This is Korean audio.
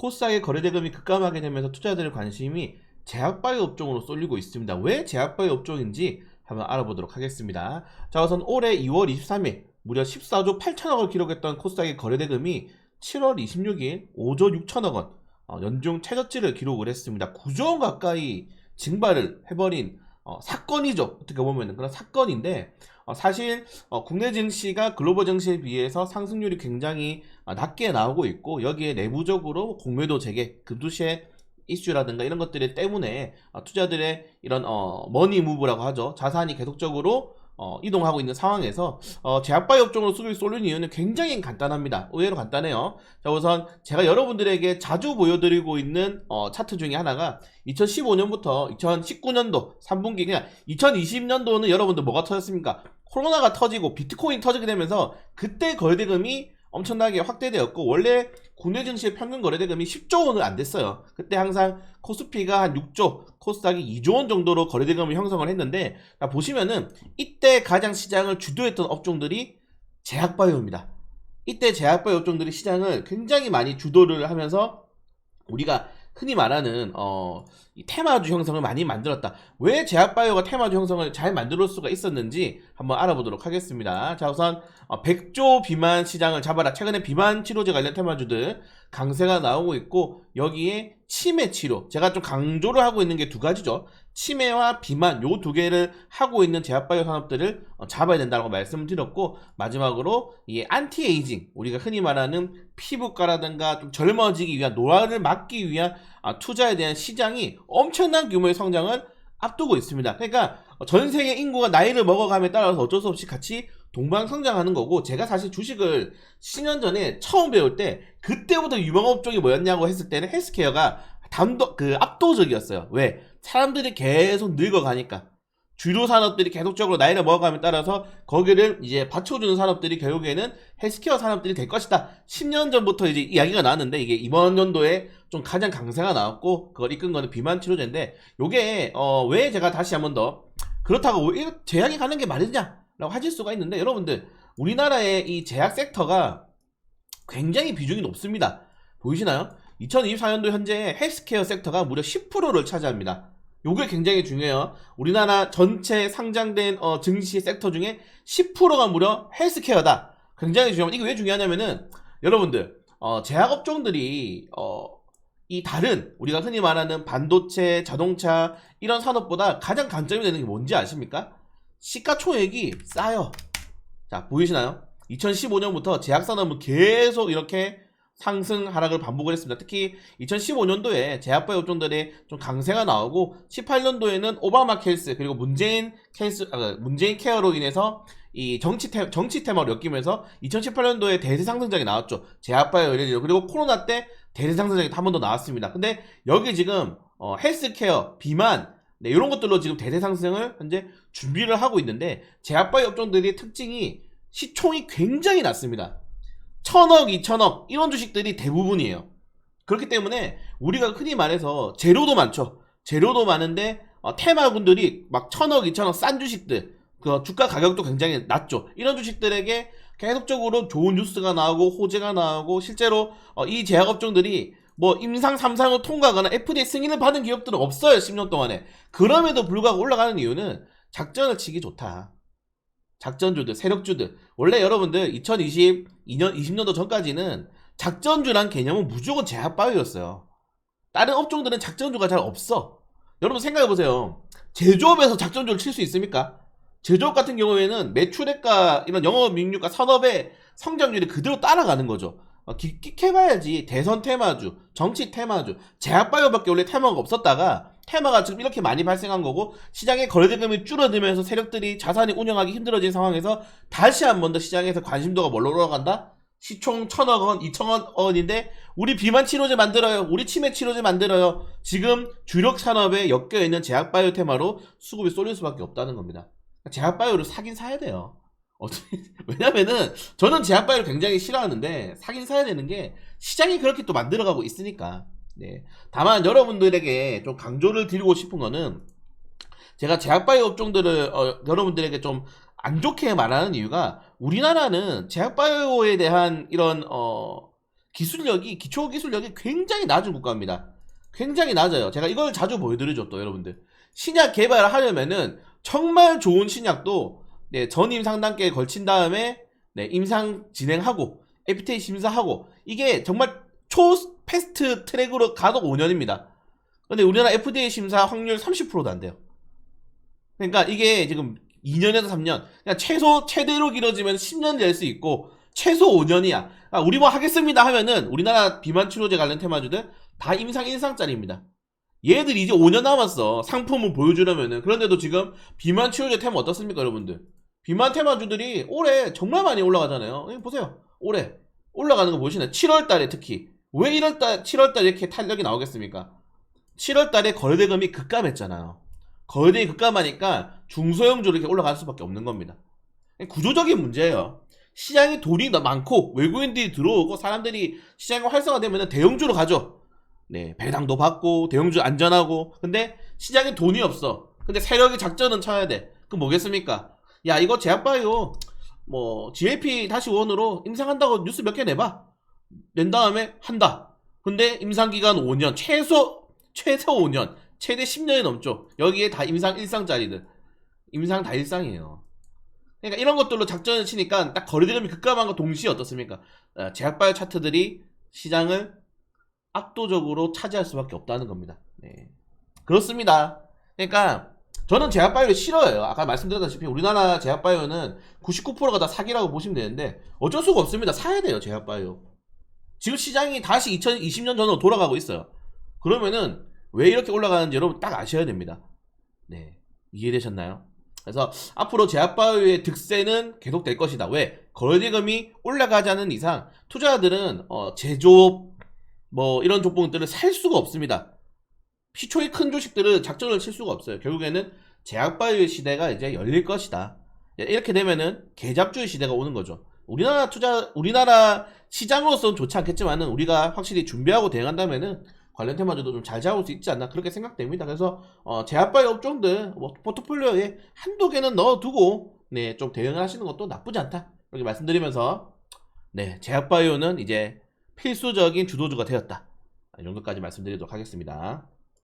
코스닥의 거래대금이 급감하게 되면서 투자자들의 관심이 제약바이오 업종으로 쏠리고 있습니다. 왜 제약바이오 업종인지 한번 알아보도록 하겠습니다. 자, 우선 올해 2월 23일 무려 14조 8천억을 기록했던 코스닥의 거래대금이 7월 26일 5조 6천억 원 연중 최저치를 기록을 했습니다. 9조 원 가까이 증발을 해버린 사건이죠. 어떻게 보면 그런 사건인데, 사실 국내 증시가 글로벌 증시에 비해서 상승률이 굉장히 낮게 나오고 있고, 여기에 내부적으로 공매도 재개, 급두시 이슈라든가 이런 것들 때문에 투자들의 이런 머니 무브라고 하죠. 자산이 계속적으로 이동하고 있는 상황에서 제약바이오 업종으로 수급이 쏠린 이유는 굉장히 간단합니다. 의외로 간단해요. 자, 우선 제가 여러분들에게 자주 보여드리고 있는 차트 중에 하나가 2015년부터 2019년도 3분기, 그냥 2020년도는 여러분들 뭐가 터졌습니까? 코로나가 터지고 비트코인 터지게 되면서 그때 거래대금이 엄청나게 확대되었고, 원래 국내 증시의 평균 거래대금이 10조 원을 안 됐어요. 그때 항상 코스피가 한 6조, 코스닥이 2조 원 정도로 거래대금을 형성을 했는데, 보시면은 이때 가장 시장을 주도했던 업종들이 제약바이오입니다. 이때 제약바이오 업종들이 시장을 굉장히 많이 주도를 하면서 우리가 흔히 말하는 이 테마주 형성을 많이 만들었다. 왜 제약바이오가 테마주 형성을 잘 만들 수가 있었는지 한번 알아보도록 하겠습니다. 자, 우선 100조 비만 시장을 잡아라. 최근에 비만 치료제 관련 테마주들 강세가 나오고 있고, 여기에 치매 치료, 제가 좀 강조를 하고 있는 게 두 가지죠. 치매와 비만 요 두 개를 하고 있는 제약바이오 산업들을 잡아야 된다고 말씀을 드렸고, 마지막으로 이 안티에이징, 우리가 흔히 말하는 피부과라든가 좀 젊어지기 위한, 노화를 막기 위한 투자에 대한 시장이 엄청난 규모의 성장을 앞두고 있습니다. 그러니까 전 세계 인구가 나이를 먹어감에 따라서 어쩔 수 없이 같이 동방 성장하는 거고, 제가 사실 주식을 10년 전에 처음 배울 때 그때부터 유망 업종이 뭐였냐고 했을 때는 헬스케어가 압도적이었어요. 왜? 사람들이 계속 늙어가니까, 주류 산업들이 계속적으로 나이를 먹어감에 따라서 거기를 이제 받쳐주는 산업들이 결국에는 헬스케어 산업들이 될 것이다. 10년 전부터 이제 이야기가 나왔는데, 이게 이번 연도에 좀 가장 강세가 나왔고, 그걸 이끈 거는 비만 치료제인데, 요게 왜 제가 다시 한번 더 그렇다고 제약이 가는 게 말이냐 라고 하실 수가 있는데, 여러분들 우리나라의 이 제약 섹터가 굉장히 비중이 높습니다. 보이시나요? 2024년도 현재 헬스케어 섹터가 무려 10%를 차지합니다. 요게 굉장히 중요해요. 우리나라 전체 상장된 증시 섹터 중에 10%가 무려 헬스케어다. 굉장히 중요합니다. 이게 왜 중요하냐면은, 여러분들 제약 업종들이 이 다른 우리가 흔히 말하는 반도체, 자동차 이런 산업보다 가장 강점이 되는 게 뭔지 아십니까? 시가총액이 싸요. 자, 보이시나요? 2015년부터 제약산업은 계속 이렇게 상승 하락을 반복을 했습니다. 특히 2015년도에 제약바이오 업종들의 좀 강세가 나오고, 18년도에는 오바마 케이스 그리고 문재인 케어로 인해서 이 정치 테마로 엮이면서 2018년도에 대세 상승장이 나왔죠. 제약바이오 예를 들어. 그리고 코로나 때 대세 상승장이 한 번 더 나왔습니다. 근데 여기 지금 헬스케어, 비만, 네, 이런 것들로 지금 대세 상승을 현재 준비를 하고 있는데, 제약바이오 업종들의 특징이 시총이 굉장히 낮습니다. 1000억, 2000억 이런 주식들이 대부분이에요. 그렇기 때문에 우리가 흔히 말해서 재료도 많죠. 재료도 많은데 테마군들이 막 1000억, 2000억 싼 주식들, 그 주가 가격도 굉장히 낮죠. 이런 주식들에게 계속적으로 좋은 뉴스가 나오고 호재가 나오고, 실제로 이 제약업종들이 뭐 임상 3상을 통과하거나 FDA 승인을 받은 기업들은 없어요. 10년 동안에. 그럼에도 불구하고 올라가는 이유는 작전을 치기 좋다. 작전주들, 세력주들. 원래 여러분들 2022년, 20년도 전까지는 작전주란 개념은 무조건 제약바이오였어요. 다른 업종들은 작전주가 잘 없어. 여러분 생각해보세요. 제조업에서 작전주를 칠 수 있습니까? 제조업 같은 경우에는 매출액과 이런 영업이익률과 산업의 성장률이 그대로 따라가는 거죠. 끽해봐야지. 대선 테마주, 정치 테마주, 제약바이오밖에 원래 테마가 없었다가 테마가 지금 이렇게 많이 발생한 거고, 시장의 거래대금이 줄어들면서 세력들이 자산이 운영하기 힘들어진 상황에서 다시 한 번 더 시장에서 관심도가 뭘로 올라간다? 시총 1000억 원, 2000억 원인데 우리 비만 치료제 만들어요. 우리 치매 치료제 만들어요. 지금 주력 산업에 엮여있는 제약바이오 테마로 수급이 쏠릴 수밖에 없다는 겁니다. 제약바이오를 사긴 사야 돼요. 왜냐면은 저는 제약바이오를 굉장히 싫어하는데 사긴 사야 되는 게, 시장이 그렇게 또 만들어가고 있으니까. 네. 다만 여러분들에게 좀 강조를 드리고 싶은 거는, 제가 제약바이오 업종들을 여러분들에게 좀 안 좋게 말하는 이유가, 우리나라는 제약바이오에 대한 이런 기술력이, 기초 기술력이 굉장히 낮은 국가입니다. 굉장히 낮아요. 제가 이걸 자주 보여드리죠, 또 여러분들. 신약 개발을 하려면은 정말 좋은 신약도 네, 전임상 단계에 걸친 다음에 네, 임상 진행하고 FDA 심사하고 이게 정말 초 패스트 트랙으로 가도 5년입니다. 근데 우리나라 FDA 심사 확률 30%도 안 돼요. 그러니까 이게 지금 2년에서 3년, 그냥 최소 최대로 길어지면 10년 될 수 있고 최소 5년이야. 그러니까 우리 뭐 하겠습니다 하면은 우리나라 비만 치료제 관련 테마주들 다 임상 1상짜리입니다. 얘들 이제 5년 남았어. 상품을 보여주려면은. 그런데도 지금 비만 치료제 테마 어떻습니까, 여러분들? 비만 테마주들이 올해 정말 많이 올라가잖아요. 여기 보세요. 올해 올라가는 거 보시나요? 7월 달에 특히. 왜 7월 달에 이렇게 탄력이 나오겠습니까? 7월 달에 거래대금이 급감했잖아요. 거래대금이 급감하니까 중소형주로 이렇게 올라갈 수밖에 없는 겁니다. 구조적인 문제예요. 시장에 돈이 많고 외국인들이 들어오고 사람들이 시장이 활성화되면 대형주로 가죠. 네, 배당도 받고 대형주 안전하고. 근데 시장에 돈이 없어. 근데 세력이 작전은 쳐야 돼. 그럼 뭐겠습니까? 야, 이거 제약바이오 뭐 GLP 다시 원으로 임상한다고 뉴스 몇 개 내봐. 낸 다음에 한다. 근데 임상기간 5년, 최소 5년, 최대 10년이 넘죠. 여기에 다 임상 1상짜리들. 임상 다 1상이에요. 그러니까 이런 것들로 작전을 치니까 딱 거래대금이 급감한 거 동시에 어떻습니까? 제약바이오 차트들이 시장을 압도적으로 차지할 수밖에 없다는 겁니다. 네. 그렇습니다. 그러니까 저는 제약바이오를 싫어해요. 아까 말씀드렸다시피 우리나라 제약바이오는 99%가 다 사기라고 보시면 되는데 어쩔 수가 없습니다. 사야 돼요, 제약바이오. 지금 시장이 다시 2020년 전으로 돌아가고 있어요. 그러면은 왜 이렇게 올라가는지 여러분 딱 아셔야 됩니다. 네, 이해되셨나요? 그래서 앞으로 제약바이오의 득세는 계속될 것이다. 왜? 거래대금이 올라가지 않는 이상 투자자들은 제조업 뭐 이런 종목들을 살 수가 없습니다. 시초의 큰 주식들은 작전을 칠 수가 없어요. 결국에는 제약바이오의 시대가 이제 열릴 것이다. 이렇게 되면은 개잡주의 시대가 오는 거죠. 우리나라 시장으로서는 좋지 않겠지만은 우리가 확실히 준비하고 대응한다면은 관련 테마주도 좀 잘 잡을 수 있지 않나 그렇게 생각됩니다. 그래서 제약바이오 업종들 뭐 포트폴리오에 한두 개는 넣어두고 네, 좀 대응을 하시는 것도 나쁘지 않다. 이렇게 말씀드리면서 네, 제약바이오는 이제 필수적인 주도주가 되었다. 이 정도까지 말씀드리도록 하겠습니다.